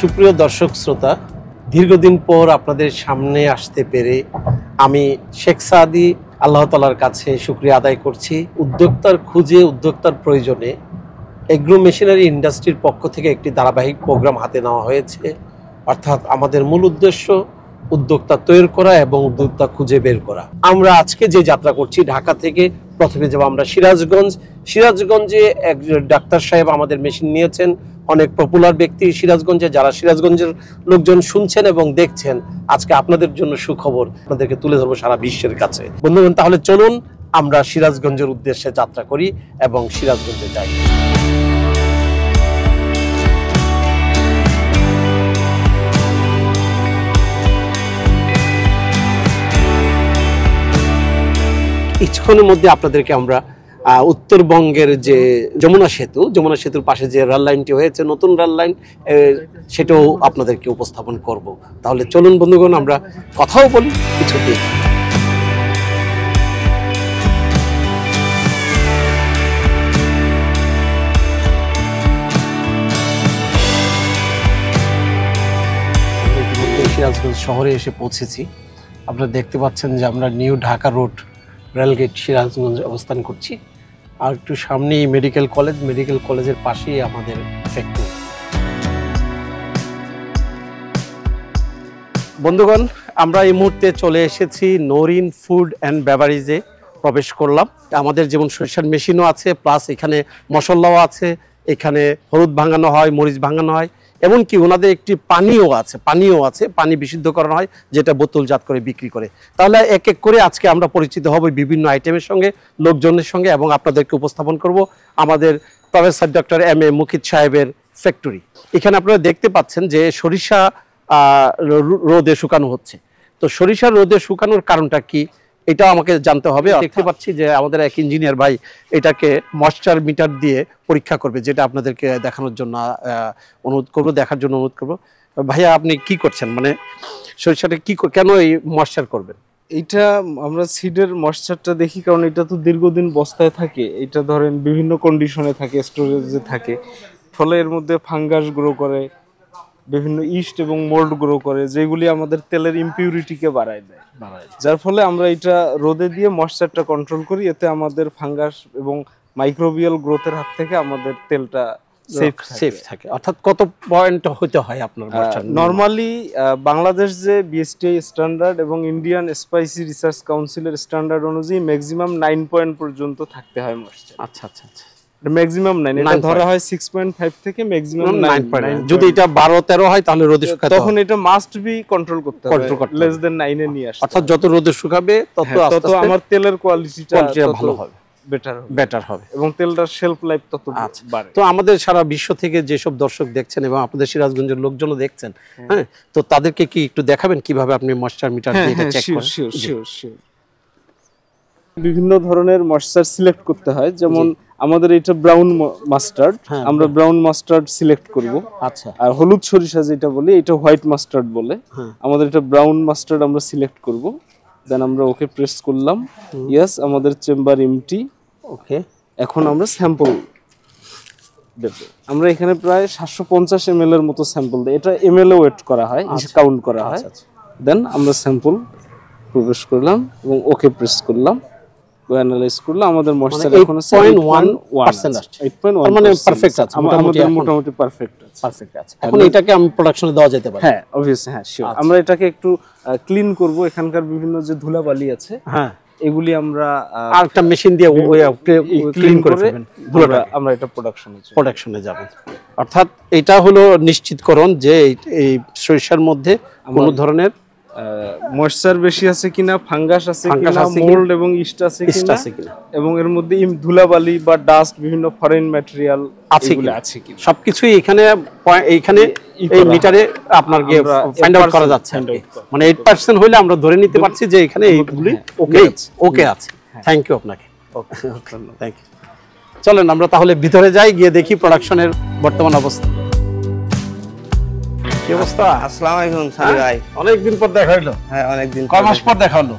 সুপ্রিয় দর্শক শ্রোতা, দীর্ঘদিন পর আপনাদের সামনে আসতে পেরে আমি শেখ সাদি আল্লাহ তাআলার কাছে শুকরিয়া আদায় করছি। উদ্যোক্তার খুঁজে, উদ্যোক্তার প্রয়োজনে এগ্রো মেশিনারি ইন্ডাস্ট্রির পক্ষ থেকে একটি ধারাবাহিক প্রোগ্রাম হাতে নেওয়া হয়েছে। অর্থাৎ আমাদের মূল উদ্দেশ্য উদ্যোক্তা তৈরি করা এবং উদ্যোক্তা খুঁজে বের করা। আমরা আজকে যে যাত্রা করছি, ঢাকা থেকে প্রথমে যাব আমরা সিরাজগঞ্জ। সিরাজগঞ্জে এক ডাক্তার সাহেব আমাদের মেশিন নিয়েছেন, অনেক পপুলার ব্যক্তি সিরাজগঞ্জে। যারা সিরাজগঞ্জের লোকজন শুনছেন এবং দেখছেন, আজকে আপনাদের জন্য সুখবর আপনাদেরকে তুলে ধরবো সারা বিশ্বের কাছে। বন্ধুগণ, তাহলে চলুন আমরা সিরাজগঞ্জের উদ্দেশ্যে যাত্রা করি এবং সিরাজগঞ্জে যাই। কিছুক্ষণের মধ্যে আপনাদেরকে আমরা উত্তরবঙ্গের যে যমুনা সেতুর পাশে যে রেল লাইনটি হয়েছে, নতুন রেল লাইন, সেটাও আপনাদেরকে উপস্থাপন করব। তাহলে চলুন বন্ধুগণ, আমরা কথাও বলি কিছু দিক। সিরাজগঞ্জ শহরে এসে পৌঁছেছি। আপনারা দেখতে পাচ্ছেন যে আমরা new Dhaka road rail gate Sirajganj অবস্থান করছি। আর একটু সামনেই মেডিকেল কলেজের পাশেই আমাদের ফ্যাক্টরি। বন্ধুগণ, আমরা এই মুহূর্তে চলে এসেছি নরিন ফুড অ্যান্ড বেভারেজে প্রবেশ করলাম। আমাদের যেমন সরিষার মেশিনও আছে, প্লাস এখানে মশলাও আছে, এখানে হলুদ ভাঙানো হয়, মরিচ ভাঙানো হয়, এমনকি ওনাদের একটি পানীয় আছে, পানি বিশুদ্ধকরণ হয়, যেটা বোতলজাত করে বিক্রি করে। তাহলে এক এক করে আজকে আমরা পরিচিত হব বিভিন্ন আইটেমের সঙ্গে, লোকজনের সঙ্গে, এবং আপনাদেরকে উপস্থাপন করব আমাদের professor doctor M A Mukit সাহেবের ফ্যাক্টরি। এখানে আপনারা দেখতে পাচ্ছেন যে সরিষা রোদে শুকানো হচ্ছে। তো সরিষা রোদে শুকানোর কারণটা কি, এটা আমাকে জানতে হবে। দেখতে পাচ্ছি যে আমাদের এক ইঞ্জিনিয়ার ভাই এটাকে ময়েশ্চার মিটার দিয়ে পরীক্ষা করবে, যেটা আপনাদেরকে দেখানোর জন্য দেখার জন্য অনুরোধ করবো। ভাইয়া, আপনি কি করছেন? মানে সরিষাটা কেন এই ময়েশ্চার করবেন? এটা আমরা সিডের ময়েশ্চারটা দেখি, কারণ এটা তো দীর্ঘদিন বস্তায় থাকে, এটা ধরেন বিভিন্ন কন্ডিশনে থাকে, স্টোরেজে থাকে, ফলে এর মধ্যে ফাঙ্গাস গ্রো করে, বিভিন্ন ইস্ট এবং মোল্ড গ্রো করে, যেগুলি আমাদের তেলের ইমপিউরিটিকে বাড়ায় দেয়। যার ফলে আমরা এটা রোদে দিয়ে ময়েশ্চারটা কন্ট্রোল করি, এতে আমাদের ফাঙ্গাস এবং মাইক্রোবিয়াল গ্রোথের হাত থেকে আমাদের তেলটা সেফ থাকে। অর্থাৎ কত পয়েন্ট হতে হয় আপনার? নরমালি বাংলাদেশ যে বিএসটিআই স্ট্যান্ডার্ড এবং ইন্ডিয়ান স্পাইসি রিসার্চ কাউন্সিলের স্ট্যান্ডার্ড অনুযায়ী ম্যাক্সিমাম 9 পয়েন্ট পর্যন্ত থাকতে হয় ময়েশ্চার। আচ্ছা। ম্যাক্সিমাম 9, এটা ধরা হয় 6.5 থেকে ম্যাক্সিমাম 9। যদি এটা 12-13 হয় তাহলে রোদে শুকাতে, তখন এটা মাস্ট বি কন্ট্রোল করতে হবে, লেস দেন 9 এ নিয়ে আসতে। অর্থাৎ যত রোদে শুকাবে তত আমার তেলের কোয়ালিটিটা ভালো হবে, বেটার হবে, এবং তেলটার শেলফ লাইফ তত বাড়ে। তো আমাদের সারা বিশ্ব থেকে যেসব দর্শক দেখছেন এবং আপনাদের সিরাজগঞ্জের লোকজনও দেখছেন, হ্যাঁ, তো তাদেরকে কি একটু দেখাবেন কিভাবে আপনি ময়েশ্চার মিটার দিয়ে এটা চেক করেন? শিওর। বিভিন্ন ধরনের ময়েশ্চার সিলেক্ট করতে হয়, যেমন আমাদের এটা ব্রাউন মাস্টার্ড, আমরা ব্রাউন মাস্টার্ড সিলেক্ট করব। আচ্ছা। আর হলুদ সরিষা যেটা বলি, এটা হোয়াইট মাস্টার্ড বলে। আমাদের এটা ব্রাউন মাস্টার্ড আমরা সিলেক্ট করব। দেন আমরা ওকে প্রেস করলাম। ইয়েস, আমাদের চেম্বার এমটি। ওকে, এখন আমরা স্যাম্পল দেব। আমরা এখানে প্রায় 750 ml এর মতো স্যাম্পল দিই। এটা ml এ ওয়েট করা হয়, কাউন্ট করা হয়। দেন আমরা স্যাম্পল প্রবেশ করলাম এবং ওকে প্রেস করলাম, অ্যানালাইজ করলাম। আমাদের ময়েশ্চার এখন 8.1% আসছে, 8.1, মানে পারফেক্ট আছে, মোটামুটি পারফেক্ট আছে। এখন এটাকে আমি প্রোডাকশনে দেওয়া যেতে পারে? হ্যাঁ, অবভিয়াসলি, হ্যাঁ, শিওর। আমরা এটাকে একটু ক্লিন করব, এখানকার বিভিন্ন যে ধুলাবালি আছে, হ্যাঁ, এগুলি আমরা আরেকটা মেশিন দিয়ে ক্লিন করে ফেলবেন, আমরা এটা প্রোডাকশনে যাবে। অর্থাৎ এটা হলো নিশ্চিতকরণ যে এই সরিষার মধ্যে কোনো ধরনের ময়েশ্চার বেশি আছে কিনা, ফাঙ্গাস আছে কিনা, মোল্ড এবং ইস্ট আছে কিনা, এবং এর মধ্যে ধুলাবালি বা ডাস্ট, বিভিন্ন ফরেন ম্যাটেরিয়াল আছে কিনা, সবকিছুই এখানে এই মিটারে আপনার ফাইন্ড আউট করা যাচ্ছে। মানে 8% হইলে আমরা ধরে নিতে পারছি যে এখানে এইগুলি ওকে আছে। থ্যাংক ইউ আপনাকে। Thank you. চলেন আমরা তাহলে ভিতরে যাই, গিয়ে দেখি প্রোডাকশনের বর্তমান অবস্থা। কি অবস্থা? আসসালামু আলাইকুম সানি ভাই। অনেকদিন পর দেখা হলো। হ্যাঁ, অনেকদিন। কয় মাস পর দেখা হলো?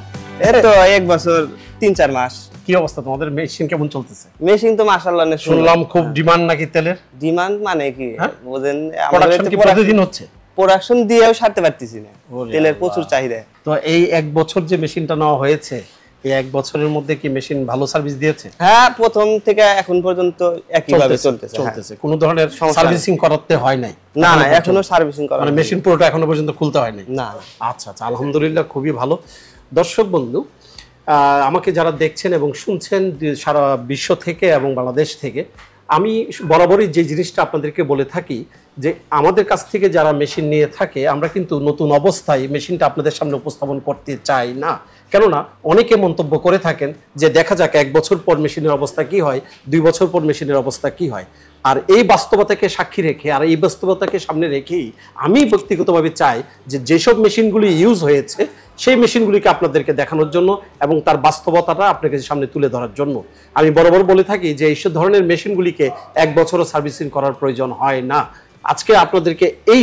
এই তো 1 বছর 3-4 মাস। কি অবস্থা তোমাদের মেশিন কেমন চলতেছে? মেশিন তো মাশাআল্লাহ অনেক শুনলাম খুব ডিমান্ড নাকি তেলের। ডিমান্ড মানে কি বুঝেন, প্রোডাকশন কি প্রতিদিন হচ্ছে? প্রোডাকশন দিয়েও সারতে পারতেছি না, তেলের প্রচুর চাহিদা। তো এই 1 বছর যে মেশিনটা নেওয়া হয়েছে, এই 1 বছরের মধ্যে কি মেশিন ভালো সার্ভিস দিয়েছে? হ্যাঁ, প্রথম থেকে এখন পর্যন্ত একইভাবে চলতেছে। কোনো ধরনের সার্ভিসিং করাতে হয় নাই? না না, এখনো সার্ভিসিং করা মানে মেশিন পুরোটা এখনো পর্যন্ত খুলতে হয় নাই? না। আচ্ছা আচ্ছা, আলহামদুলিল্লাহ, খুবই ভালো। দর্শক বন্ধু, আমাকে যারা দেখছেন এবং শুনছেন সারা বিশ্ব থেকে এবং বাংলাদেশ থেকে, আমি বরাবরই যে জিনিসটা আপনাদেরকে বলে থাকি যে আমাদের কাছ থেকে যারা মেশিন নিয়ে থাকে, আমরা কিন্তু নতুন অবস্থায় মেশিনটা আপনাদের সামনে উপস্থাপন করতে চাই না। কেননা অনেকে মন্তব্য করে থাকেন যে দেখা যাক 1 বছর পর মেশিনের অবস্থা কি হয়, 2 বছর পর মেশিনের অবস্থা কি হয়। আর এই বাস্তবতাকে সাক্ষী রেখে, আর এই বাস্তবতাকে সামনে রেখেই আমি ব্যক্তিগতভাবে চাই যে যেসব মেশিনগুলি ইউজ হয়েছে সেই মেশিনগুলিকে আপনাদেরকে দেখানোর জন্য এবং তার বাস্তবতাটা আপনাকে সামনে তুলে ধরার জন্য। আমি বরাবর বলে থাকি যে এইসব ধরনের মেশিনগুলিকে 1 বছরও সার্ভিসিং করার প্রয়োজন হয় না। আজকে আপনাদেরকে এই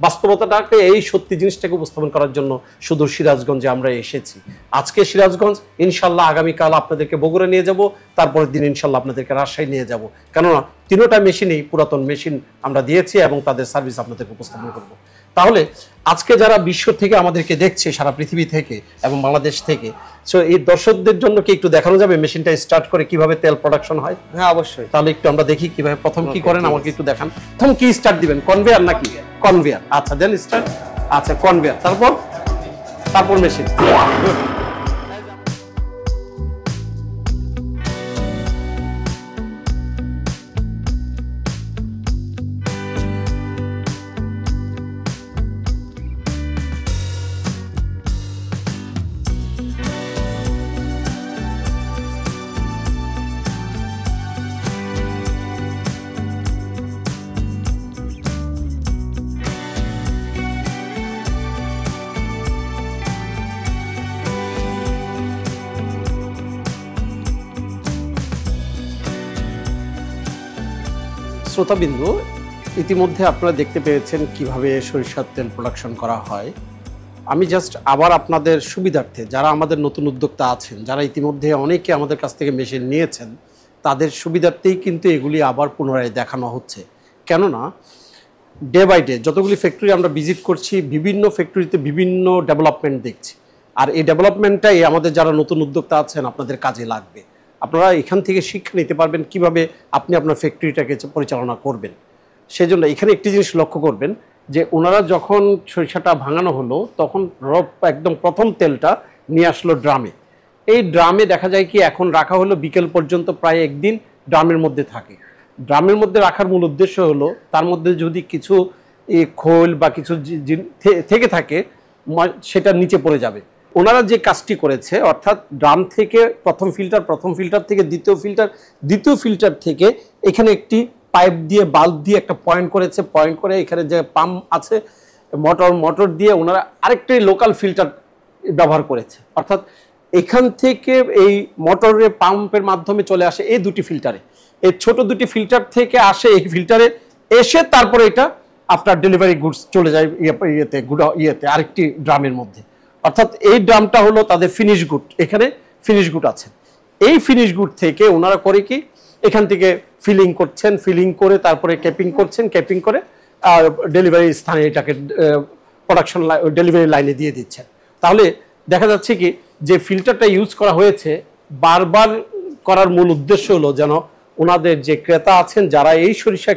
বাস্তবতাটাকে, এই সত্যি জিনিসটাকে উপস্থাপন করার জন্য শুধু সিরাজগঞ্জে আমরা এসেছি। আজকে সিরাজগঞ্জ, ইনশাল্লাহ আগামীকাল আপনাদেরকে বগুড়া নিয়ে যাব, তারপরের দিন ইনশাল্লাহ আপনাদেরকে রাজশাহী নিয়ে যাব। কেননা তিনোটা মেশিনেই পুরাতন মেশিন আমরা দিয়েছি এবং তাদের সার্ভিস আপনাদেরকে উপস্থাপন করব। তাহলে আজকে যারা বিশ্ব থেকে আমাদেরকে দেখছে, সারা পৃথিবী থেকে এবং বাংলাদেশ থেকে, সো এই দর্শকদের জন্য কি একটু দেখানো যাবে মেশিনটা স্টার্ট করে কিভাবে তেল প্রোডাকশন হয়? হ্যাঁ অবশ্যই। তাহলে একটু আমরা দেখি কিভাবে প্রথম কি করেন, আমাকে একটু দেখান। প্রথম কি স্টার্ট দিবেন? কনভেয়ার নাকি? কনভেয়ার। আচ্ছা, দেন স্টার্ট। আচ্ছা, কনভেয়ার, তারপর মেশিন। শ্রোতাবিন্দু, ইতিমধ্যে আপনারা দেখতে পেয়েছেন কিভাবে সরিষার তেল প্রোডাকশন করা হয়। আমি জাস্ট আবার আপনাদের সুবিধার্থে, যারা আমাদের নতুন উদ্যোক্তা আছেন, যারা ইতিমধ্যে অনেকে আমাদের কাছ থেকে মেশিন নিয়েছেন, তাদের সুবিধার্থেই কিন্তু এগুলি আবার পুনরায় দেখানো হচ্ছে। কেননা ডে বাই ডে যতগুলি ফ্যাক্টরি আমরা ভিজিট করছি, বিভিন্ন ফ্যাক্টরিতে বিভিন্ন ডেভেলপমেন্ট দেখছি। আর এই ডেভেলপমেন্টটাই আমাদের যারা নতুন উদ্যোক্তা আছেন আপনাদের কাজে লাগবে। আপনারা এখান থেকে শিক্ষা নিতে পারবেন কিভাবে আপনি আপনার ফ্যাক্টরিটাকে পরিচালনা করবেন। সেজন্য এখানে একটি জিনিস লক্ষ্য করবেন যে ওনারা যখন সরিষাটা ভাঙানো হলো, তখন একদম প্রথম তেলটা নিয়ে আসলো ড্রামে। এই ড্রামে দেখা যায় কি এখন রাখা হলো বিকেল পর্যন্ত, প্রায় একদিন ড্রামের মধ্যে থাকে। ড্রামের মধ্যে রাখার মূল উদ্দেশ্য হলো তার মধ্যে যদি কিছু খোল বা কিছু থেকে থাকে সেটা নিচে পড়ে যাবে। ওনারা যে কাজটি করেছে, অর্থাৎ ড্রাম থেকে প্রথম ফিল্টার থেকে দ্বিতীয় ফিল্টার থেকে এখানে একটি পাইপ দিয়ে, বাল্ব দিয়ে একটা পয়েন্ট করেছে। পয়েন্ট করে এখানে যে পাম্প আছে, মোটর দিয়ে ওনারা আরেকটি লোকাল ফিল্টার ব্যবহার করেছে। অর্থাৎ এখান থেকে এই মোটরের পাম্পের মাধ্যমে চলে আসে এই দুটি ফিল্টারে, এই ছোট দুটি ফিল্টার থেকে আসে এই ফিল্টারে এসে তারপরে এটা আফটার ডেলিভারি গুডস চলে যায় ইয়েতে আরেকটি ড্রামের মধ্যে। অর্থাৎ এই ড্রামটা হলো তাদের ফিনিশ গুড। এখানে ফিনিশ গুড আছে। এই ফিনিশ গুড থেকে ওনারা করে কি এখান থেকে ফিলিং করছেন, ফিলিং করে তারপরে ক্যাপিং করছেন, ক্যাপিং করে আর ডেলিভারি স্থানে এটাকে প্রোডাকশন ডেলিভারি লাইনে দিয়ে দিচ্ছেন। তাহলে দেখা যাচ্ছে কি যে ফিল্টারটা ইউজ করা হয়েছে বারবার করার মূল উদ্দেশ্য হলো যেন ওনাদের যে ক্রেতা আছেন, যারা এই সরিষা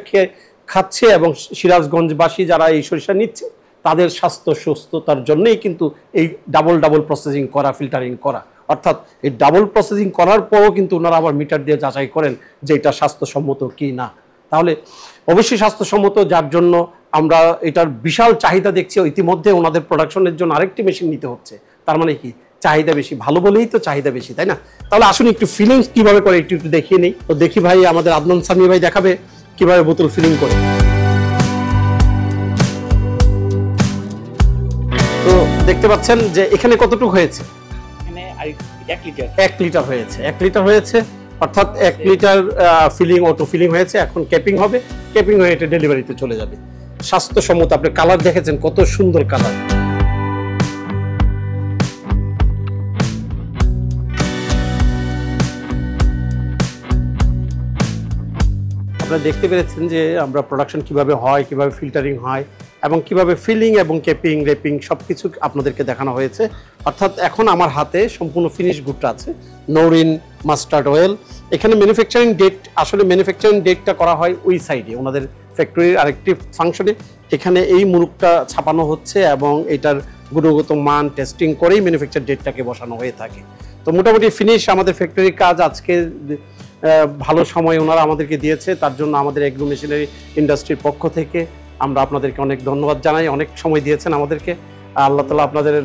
খাচ্ছে এবং সিরাজগঞ্জবাসী যারা এই সরিষা নিচ্ছে, তাদের স্বাস্থ্য সুস্থতার জন্যই কিন্তু এই ডাবল প্রসেসিং করা, ফিল্টারিং করা। অর্থাৎ এই ডাবল প্রসেসিং করার পরও কিন্তু ওনারা আবার মিটার দিয়ে যাচাই করেন যে এটা স্বাস্থ্যসম্মত কি না। তাহলে অবশ্যই স্বাস্থ্যসম্মত, যার জন্য আমরা এটার বিশাল চাহিদা দেখছি। ইতিমধ্যে ওনাদের প্রোডাকশনের জন্য আরেকটি মেশিন নিতে হচ্ছে। তার মানে কি চাহিদা বেশি, ভালো বলেই তো চাহিদা বেশি, তাই না? তাহলে আসুন একটু ফিলিংস কিভাবে করে একটু দেখিয়ে নেই। তো দেখি ভাই, আমাদের আদনান সামি ভাই দেখাবে কিভাবে বোতল ফিলিং করে। তো দেখতে পাচ্ছেন যে এখানে কতটুকু হয়েছে, 1 লিটার হয়েছে। 1 লিটার হয়েছে, অর্থাৎ 1 লিটার ফিলিং, অটো ফিলিং হয়েছে। এখন ক্যাপিং হবে, ক্যাপিং হয়ে এটা ডেলিভারিতে চলে যাবে। স্বাস্থ্যসম্মত, আপনি কালার দেখেছেন কত সুন্দর কালার। আপনারা দেখতে পেরেছেন যে আমরা প্রোডাকশন কিভাবে হয়, কিভাবে ফিল্টারিং হয় এবং কিভাবে ফিলিং এবং কেপিং রেপিং সব কিছু আপনাদেরকে দেখানো হয়েছে। অর্থাৎ এখন আমার হাতে সম্পূর্ণ ফিনিশ গুডটা আছে, নৌরিন মাস্টার্ড অয়েল। এখানে ম্যানুফ্যাকচারিং ডেট, আসলে ম্যানুফ্যাকচারিং ডেটটা করা হয় ওই সাইডে ওনাদের ফ্যাক্টরির আরেকটি ফাংশনে। এখানে এই মুরুকটা ছাপানো হচ্ছে এবং এটার গুণগত মান টেস্টিং করেই ম্যানুফ্যাকচার ডেটটাকে বসানো হয়ে থাকে। তো মোটামুটি ফিনিশ আমাদের ফ্যাক্টরির কাজ আজকে ভালো সময় ওনারা আমাদেরকে দিয়েছে, তার জন্য আমাদের এগ্রো মেশিনারি ইন্ডাস্ট্রির পক্ষ থেকে আমরা আপনাদেরকে অনেক ধন্যবাদ জানাই। অনেক সময় দিয়েছেন আমাদেরকে। আল্লাহ তাআলা আপনাদের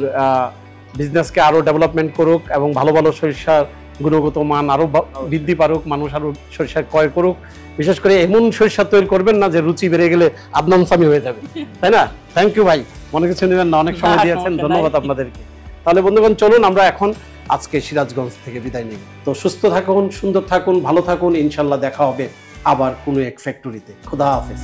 বিজনেসকে আরও ডেভেলপমেন্ট করুক এবং ভালো ভালো সরিষার গুণগত মান আরও বৃদ্ধি পারুক, মানুষ আরও সরিষা ক্রয় করুক। বিশেষ করে এমন সরিষা তৈরি করবেন না যে রুচি বেড়ে গেলে আদনান সামি হয়ে যাবে, তাই না? থ্যাংক ইউ ভাই, মনে কিছু নেবেন না, অনেক সময় দিয়েছেন, ধন্যবাদ আপনাদেরকে। তাহলে বন্ধুগণ চলুন আমরা এখন আজকে সিরাজগঞ্জ থেকে বিদায় নিই। তো সুস্থ থাকুন, সুন্দর থাকুন, ভালো থাকুন, ইনশাল্লাহ দেখা হবে আবার কোনো এক ফ্যাক্টরিতে। খোদা হাফেজ।